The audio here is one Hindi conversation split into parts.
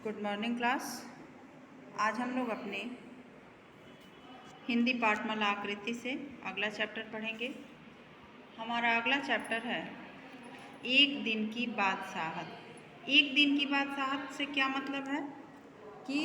Good morning class. आज हम लोग अपने हिंदी पाठमाला आकृति से अगला चैप्टर पढ़ेंगे। हमारा अगला चैप्टर है एक दिन की बादशाहत। एक दिन की बादशाहत से क्या मतलब है कि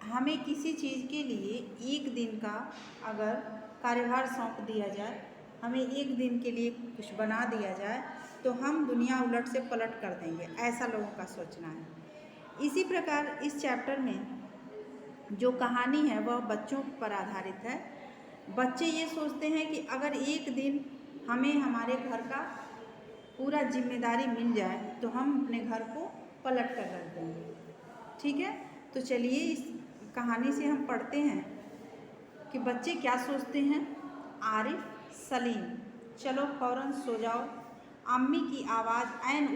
हमें किसी चीज़ के लिए एक दिन का अगर कार्यभार सौंप दिया जाए, हमें एक दिन के लिए कुछ बना दिया जाए तो हम दुनिया उलट से पलट कर देंगे, ऐसा लोगों का सोचना है। इसी प्रकार इस चैप्टर में जो कहानी है वह बच्चों पर आधारित है। बच्चे ये सोचते हैं कि अगर एक दिन हमें हमारे घर का पूरा जिम्मेदारी मिल जाए तो हम अपने घर को पलट कर रख देंगे। ठीक है, तो चलिए इस कहानी से हम पढ़ते हैं कि बच्चे क्या सोचते हैं। आरिफ, सलीम, चलो फौरन सो जाओ। अम्मी की आवाज़ ऐन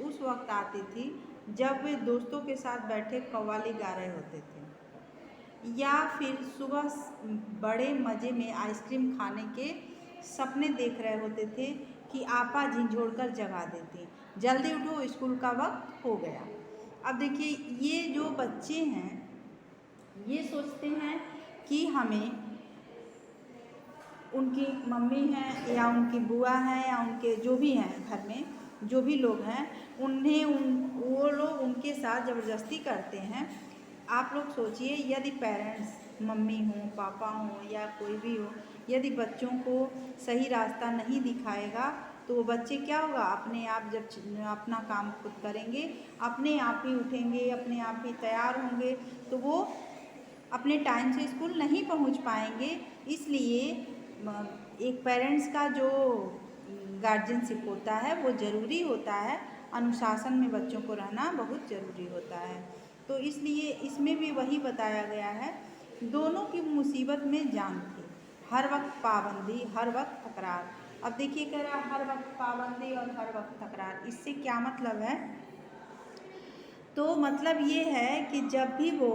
उस वक्त आती थी जब वे दोस्तों के साथ बैठे कव्वाली गा रहे होते थे या फिर सुबह बड़े मज़े में आइसक्रीम खाने के सपने देख रहे होते थे कि आपा झिंझोड़ कर जगा देती, जल्दी उठो स्कूल का वक्त हो गया। अब देखिए, ये जो बच्चे हैं ये सोचते हैं कि हमें उनकी मम्मी हैं या उनकी बुआ हैं या उनके जो भी हैं घर में जो भी लोग हैं वो लोग उनके साथ ज़बरदस्ती करते हैं। आप लोग सोचिए, यदि पेरेंट्स मम्मी हो, पापा हो या कोई भी हो, यदि बच्चों को सही रास्ता नहीं दिखाएगा तो वो बच्चे क्या होगा, अपने आप जब अपना काम खुद करेंगे, अपने आप ही उठेंगे, अपने आप ही तैयार होंगे, तो वो अपने टाइम से स्कूल नहीं पहुंच पाएंगे। इसलिए एक पेरेंट्स का जो गार्जियनशिप होता है वो ज़रूरी होता है। अनुशासन में बच्चों को रहना बहुत ज़रूरी होता है। तो इसलिए इसमें भी वही बताया गया है, दोनों की मुसीबत में जान थी, हर वक्त पाबंदी, हर वक्त तकरार। अब देखिए, कह रहा हर वक्त पाबंदी और हर वक्त तकरार, इससे क्या मतलब है? तो मतलब ये है कि जब भी वो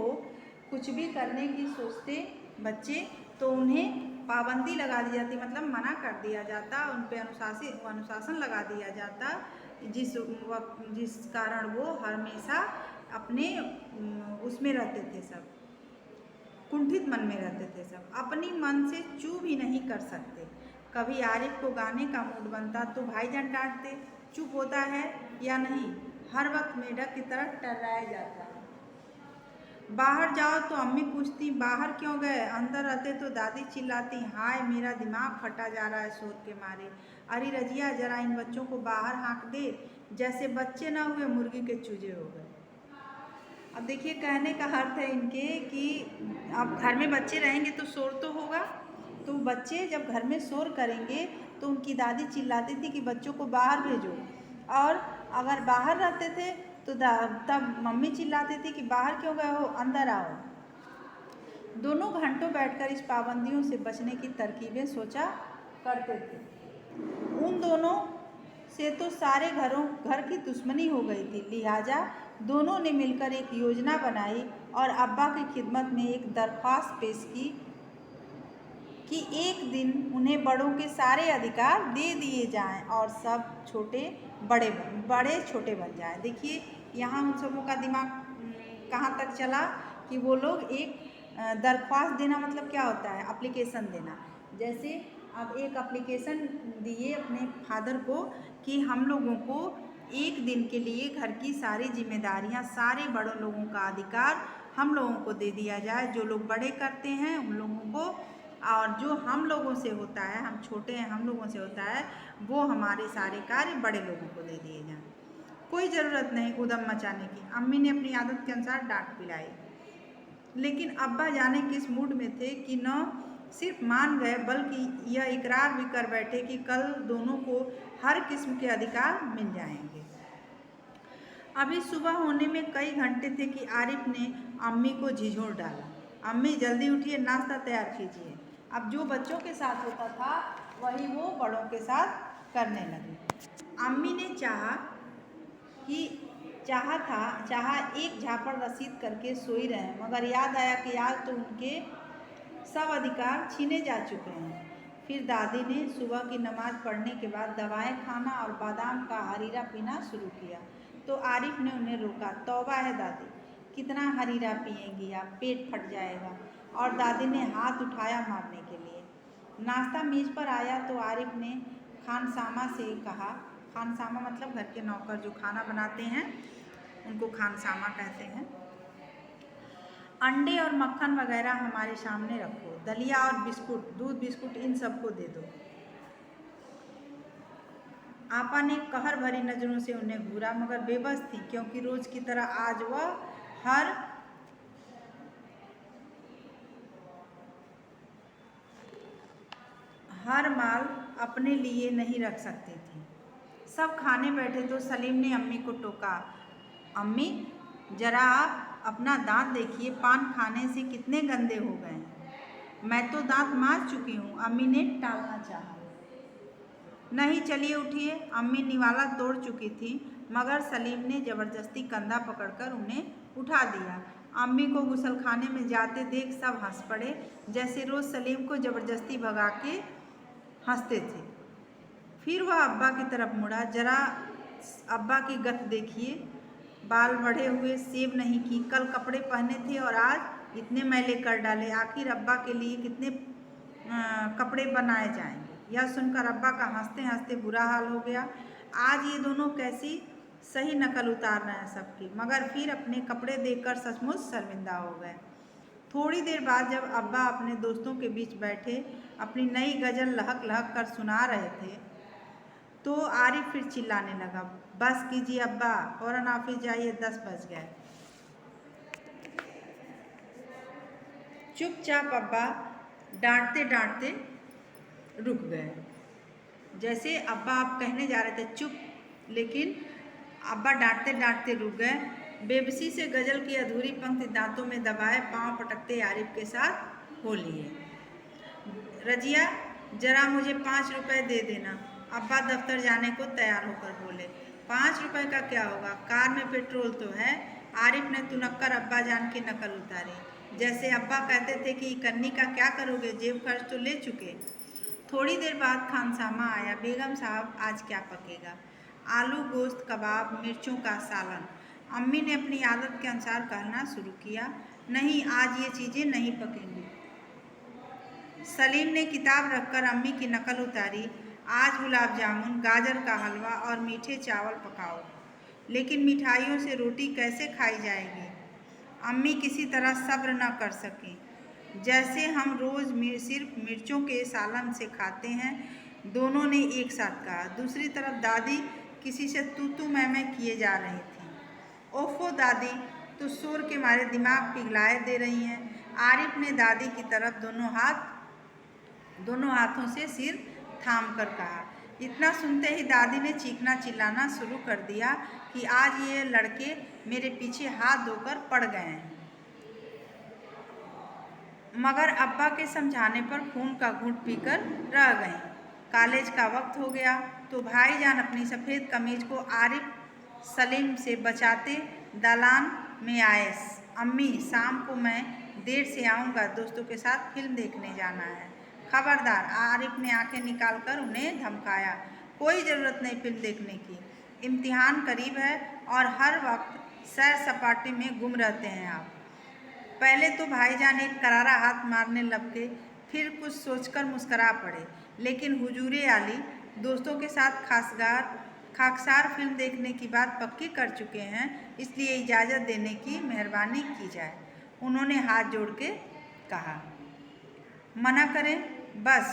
कुछ भी करने की सोचते बच्चे तो उन्हें पाबंदी लगा दी जाती, मतलब मना कर दिया जाता, उन पे अनुशासन लगा दिया जाता, जिस कारण वो हमेशा अपने उसमें रहते थे, सब कुंठित मन में रहते थे, सब अपनी मन से चू भी नहीं कर सकते। कभी आरिफ को गाने का मूड बनता तो भाईजान डांटते, चुप होता है या नहीं, हर वक्त मेढक की तरह टर्राया जाता। बाहर जाओ तो अम्मी पूछती बाहर क्यों गए, अंदर रहते तो दादी चिल्लाती हाय मेरा दिमाग फटा जा रहा है शोर के मारे, अरे रजिया जरा इन बच्चों को बाहर हाँक दे, जैसे बच्चे ना हुए मुर्गी के चूजे हो गए। अब देखिए, कहने का अर्थ है इनके कि अब घर में बच्चे रहेंगे तो शोर तो होगा, तो बच्चे जब घर में शोर करेंगे तो उनकी दादी चिल्लाती थी कि बच्चों को बाहर भेजो, और अगर बाहर रहते थे तो तब मम्मी चिल्लाती थी कि बाहर क्यों गए हो, अंदर आओ। दोनों घंटों बैठकर इस पाबंदियों से बचने की तरकीबें सोचा करते थे। उन दोनों से तो सारे घर की दुश्मनी हो गई थी, लिहाजा दोनों ने मिलकर एक योजना बनाई और अब्बा की खिदमत में एक दरख्वास्त पेश की कि एक दिन उन्हें बड़ों के सारे अधिकार दे दिए जाएं और सब बड़े छोटे बन जाएं। देखिए, यहाँ उन सबों का दिमाग कहाँ तक चला कि वो लोग एक दरख्वास्त देना, मतलब क्या होता है, एप्लीकेशन देना। जैसे अब एक एप्लीकेशन दिए अपने फादर को कि हम लोगों को एक दिन के लिए घर की सारी जिम्मेदारियां, सारे बड़ों लोगों का अधिकार हम लोगों को दे दिया जाए, जो लोग बड़े करते हैं उन लोगों को, और जो हम लोगों से होता है, हम छोटे हैं हम लोगों से होता है, वो हमारे सारे कार्य बड़े लोगों को दे दिए जाएं। कोई ज़रूरत नहीं उधम मचाने की। अम्मी ने अपनी आदत के अनुसार डांट पिलाई, लेकिन अब्बा जाने किस मूड में थे कि न सिर्फ मान गए बल्कि यह इकरार भी कर बैठे कि कल दोनों को हर किस्म के अधिकार मिल जाएंगे। अभी सुबह होने में कई घंटे थे कि आरिफ ने अम्मी को झिझोड़ डाला, अम्मी जल्दी उठिए, नाश्ता तैयार कीजिए। अब जो बच्चों के साथ होता था वही वो बड़ों के साथ करने लगे। अम्मी ने चाहा एक झापड़ रसीद करके सोई रहे, मगर याद आया कि आज तो उनके सब अधिकार छीने जा चुके हैं। फिर दादी ने सुबह की नमाज पढ़ने के बाद दवाएं खाना और बादाम का हरीरा पीना शुरू किया, तो आरिफ ने उन्हें रोका। तौबा है दादी, कितना हरीरा पिएंगी आप, पेट फट जाएगा। और दादी ने हाथ उठाया मारने के लिए। नाश्ता मेज पर आया तो आरिफ ने खानसामा से कहा, खानसामा मतलब घर के नौकर जो खाना बनाते हैं उनको खानसामा कहते हैं, अंडे और मक्खन वगैरह हमारे सामने रखो, दलिया और बिस्कुट, दूध बिस्कुट इन सबको दे दो। आपा ने कहर भरी नज़रों से उन्हें घूरा, मगर बेबस थी, क्योंकि रोज की तरह आज वह हर माल अपने लिए नहीं रख सकती थी। सब खाने बैठे तो सलीम ने अम्मी को टोका, अम्मी जरा आप अपना दांत देखिए, पान खाने से कितने गंदे हो गए हैं। मैं तो दांत मार चुकी हूँ, अम्मी ने टालना चाहा। नहीं, चलिए उठिए। अम्मी निवाला तोड़ चुकी थी, मगर सलीम ने जबरदस्ती कंधा पकड़कर उन्हें उठा दिया। अम्मी को गुसलखाने में जाते देख सब हंस पड़े, जैसे रोज सलीम को जबरदस्ती भगा के हंसते थे। फिर वह अब्बा की तरफ मुड़ा, जरा अब्बा की गत देखिए, बाल बढ़े हुए, सेव नहीं की, कल कपड़े पहने थे और आज इतने मैले कर डाले। आखिर अब्बा के लिए कितने कपड़े बनाए जाएंगे। यह सुनकर अब्बा का हंसते हंसते बुरा हाल हो गया। आज ये दोनों कैसी सही नकल उतार रहे हैं सबकी, मगर फिर अपने कपड़े देखकर सचमुच शर्मिंदा हो गए। थोड़ी देर बाद जब अब्बा अपने दोस्तों के बीच बैठे अपनी नई गज़ल लहक लहक कर सुना रहे थे तो आरिफ फिर चिल्लाने लगा, बस कीजिए अब्बा, फौरन ऑफिस जाइए, 10 बज गए। चुपचाप अब्बा डांटते डांटते रुक गए। जैसे अब्बा आप कहने जा रहे थे चुप, लेकिन अब्बा डांटते डांटते रुक गए। बेबसी से गज़ल की अधूरी पंक्ति दांतों में दबाए पांव पटकते आरिफ के साथ हो लिए। रजिया जरा मुझे 5 रुपए दे देना, अब्बा दफ्तर जाने को तैयार होकर बोले। 5 रुपए का क्या होगा, कार में पेट्रोल तो है। आरिफ ने तुनक्कर अब्बा जान की नकल उतारी, जैसे अब्बा कहते थे कि कन्नी का क्या करोगे, जेब खर्च तो ले चुके। थोड़ी देर बाद खानसामा आया, बेगम साहब आज क्या पकेगा। आलू गोश्त कबाब, मिर्चों का सालन। अम्मी ने अपनी आदत के अनुसार कहना शुरू किया, नहीं आज ये चीज़ें नहीं पकेंगी। सलीम ने किताब रखकर अम्मी की नकल उतारी, आज गुलाब जामुन, गाजर का हलवा और मीठे चावल पकाओ। लेकिन मिठाइयों से रोटी कैसे खाई जाएगी। अम्मी किसी तरह सब्र न कर सकी, जैसे हम रोज़ सिर्फ मिर्चों के सालन से खाते हैं, दोनों ने एक साथ कहा। दूसरी तरफ दादी किसी से तू मैं किए जा रही थी। ओफो दादी, तो शोर के मारे दिमाग पिघलाए दे रही हैं। आरिफ ने दादी की तरफ दोनों हाथों से सिर थाम कर कहा। इतना सुनते ही दादी ने चीखना चिल्लाना शुरू कर दिया कि आज ये लड़के मेरे पीछे हाथ धोकर पड़ गए हैं। मगर अब्बा के समझाने पर खून का घूंट पीकर रह गईं। कॉलेज का वक्त हो गया तो भाईजान अपनी सफ़ेद कमीज को आरिफ सलीम से बचाते दालान में आए। अम्मी शाम को मैं देर से आऊँगा, दोस्तों के साथ फिल्म देखने जाना है। खबरदार, आरिफ ने आंखें निकालकर उन्हें धमकाया, कोई ज़रूरत नहीं फिल्म देखने की, इम्तिहान करीब है और हर वक्त सैर सपाटे में गुम रहते हैं आप। पहले तो भाईजान एक करारा हाथ मारने लपके, फिर कुछ सोचकर मुस्करा पड़े, लेकिन हुजूरे आली दोस्तों के साथ खाकसार फिल्म देखने की बात पक्की कर चुके हैं, इसलिए इजाज़त देने की मेहरबानी की जाए। उन्होंने हाथ जोड़ के कहा, मना करें, बस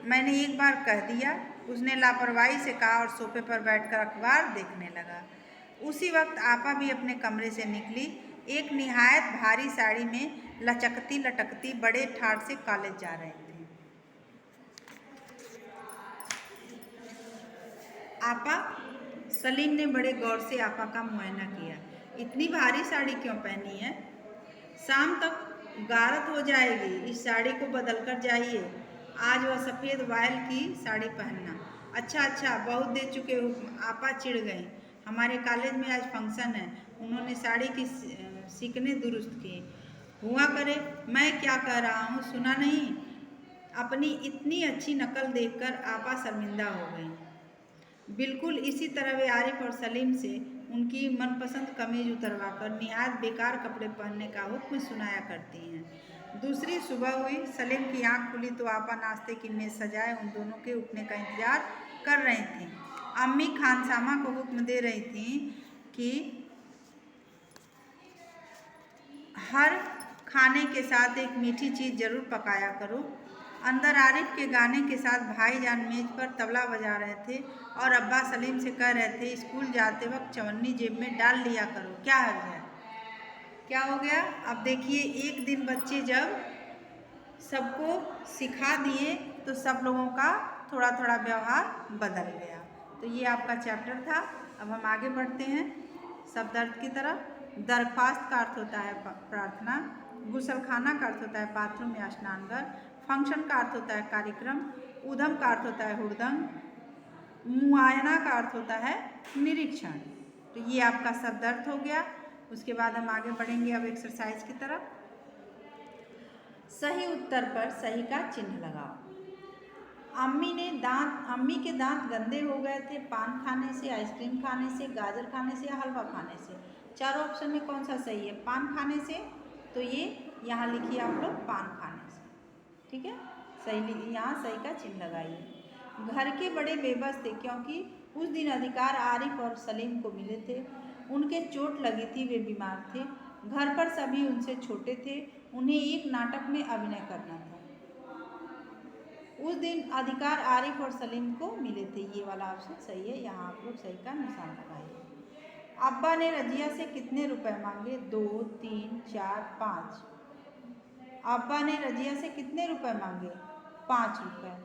मैंने एक बार कह दिया। उसने लापरवाही से कहा और सोफे पर बैठकर अखबार देखने लगा। उसी वक्त आपा भी अपने कमरे से निकली, एक निहायत भारी साड़ी में लचकती लटकती बड़े ठाठ से कॉलेज जा रहे थे। आपा, सलीम ने बड़े गौर से आपा का मुआयना किया। इतनी भारी साड़ी क्यों पहनी है? शाम तक गारत हो जाएगी, इस साड़ी को बदल कर जाइए। आज वह सफ़ेद वायल की साड़ी पहनना। अच्छा, बहुत दे चुके हो। आपा चिढ़ गई। हमारे कॉलेज में आज फंक्शन है, उन्होंने साड़ी की सिकने दुरुस्त की। हुआ करे, मैं क्या कह रहा हूँ सुना नहीं? अपनी इतनी अच्छी नकल देखकर आपा शर्मिंदा हो गई। बिल्कुल इसी तरह वे आरिफ और सलीम से उनकी मनपसंद कमीज उतरवाकर निहायत बेकार कपड़े पहनने का हुक्म सुनाया करती हैं। दूसरी सुबह हुई, सलीम की आंख खुली तो आपा नाश्ते की मेज सजाए उन दोनों के उठने का इंतजार कर रही थीं। अम्मी खानसामा को हुक्म दे रही थीं कि हर खाने के साथ एक मीठी चीज़ जरूर पकाया करो। अंदर आरिफ के गाने के साथ भाईजान मेज पर तबला बजा रहे थे और अब्बा सलीम से कह रहे थे, स्कूल जाते वक्त चवन्नी जेब में डाल लिया करो, क्या हर्ज है। क्या हो गया? अब देखिए, एक दिन बच्चे जब सबको सिखा दिए तो सब लोगों का थोड़ा थोड़ा व्यवहार बदल गया। तो ये आपका चैप्टर था। अब हम आगे बढ़ते हैं शब्द अर्थ की तरफ। दरख्वास्त का अर्थ होता है प्रार्थना, गुसलखाना का अर्थ होता है बाथरूम या स्नानघर, फंक्शन का अर्थ होता है कार्यक्रम, उधम का अर्थ होता है हुड़दंग, मुआयना का अर्थ होता है निरीक्षण। तो ये आपका शब्द अर्थ हो गया। उसके बाद हम आगे बढ़ेंगे अब एक्सरसाइज की तरफ। सही उत्तर पर सही का चिन्ह लगाओ। अम्मी के दांत गंदे हो गए थे पान खाने से, आइसक्रीम खाने से, गाजर खाने से या हलवा खाने से। चारों ऑप्शन में कौन सा सही है? पान खाने से। तो ये यहाँ लिखिए आप लोग पान खाने से, ठीक है। सही, यहाँ सही का चिन्ह लगाइए। घर के बड़े बेबस थे क्योंकि उस दिन अधिकार आरिफ और सलीम को मिले थे। उनके चोट लगी थी, वे बीमार थे। घर पर सभी उनसे छोटे थे, उन्हें एक नाटक में अभिनय करना था। उस दिन अधिकार आरिफ और सलीम को मिले थे। ये वाला ऑप्शन सही है, यहाँ आप लोग सही का निशान लगाइए। अब्बा ने रजिया से कितने रुपए मांगे? 2, 3, 4, 5। अब्बा ने रजिया से कितने रुपए मांगे? 5 रुपए।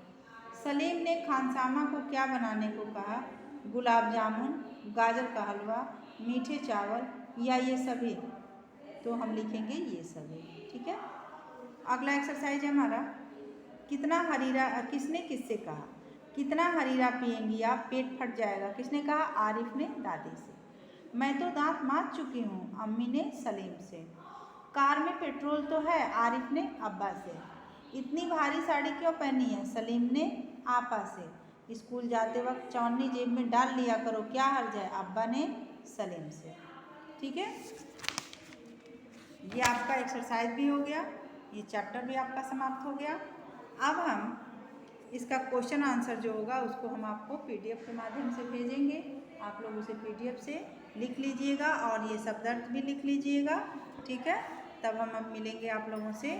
सलीम ने खानसामा को क्या बनाने को कहा? गुलाब जामुन, गाजर का हलवा, मीठे चावल या ये सभी। तो हम लिखेंगे ये सभी, ठीक है। अगला एक्सरसाइज है हमारा, कितना हरीरा, किसने किससे कहा? कितना हरीरा पिएंगी आप, पेट फट जाएगा। किसने कहा? आरिफ ने दादी से। मैं तो दांत मांज चुकी हूँ, अम्मी ने सलीम से। कार में पेट्रोल तो है, आरिफ ने अब्बा से। इतनी भारी साड़ी क्यों पहनी है? सलीम ने आपा से। स्कूल जाते वक्त चवन्नी जेब में डाल लिया करो, क्या हर्ज है? अब्बा ने सलीम से, ठीक है। ये आपका एक्सरसाइज भी हो गया, ये चैप्टर भी आपका समाप्त हो गया। अब हम इसका क्वेश्चन आंसर जो होगा उसको हम आपको पीडीएफ के माध्यम से भेजेंगे। आप लोग उसे पीडीएफ से लिख लीजिएगा और ये शब्द अर्थ भी लिख लीजिएगा, ठीक है। तब हम अब मिलेंगे आप लोगों से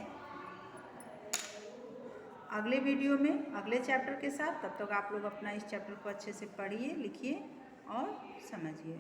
अगले वीडियो में अगले चैप्टर के साथ। तब तक आप लोग अपना इस चैप्टर को अच्छे से पढ़िए, लिखिए और समझिए।